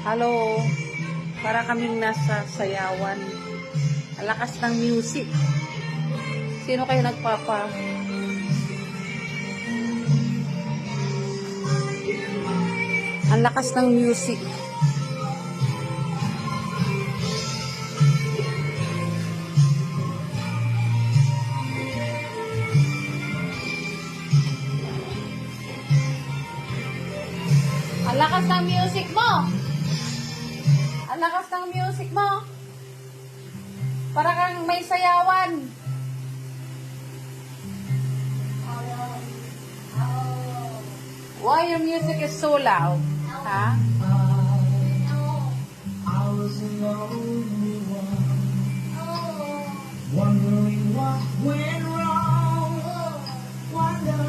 Hello, para kaming nasa sayawan. Ang lakas ng music. Sino kayo nagpapa? Ang lakas ng music. Ang lakas ng music mo. Ang lakas ng music mo. Para kang may sayawan. Why your music is so loud? Ha? Wondering what went wrong. Wonder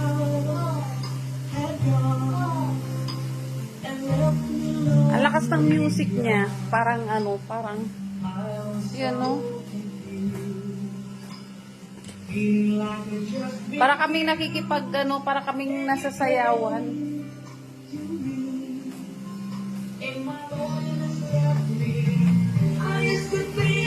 had gone and left me alone. Ang lakas ng music niya. Parang parang yun Feeling like I just been para kaming nakikipag para kaming nasa sayawan. in my loneliness left me. I used to think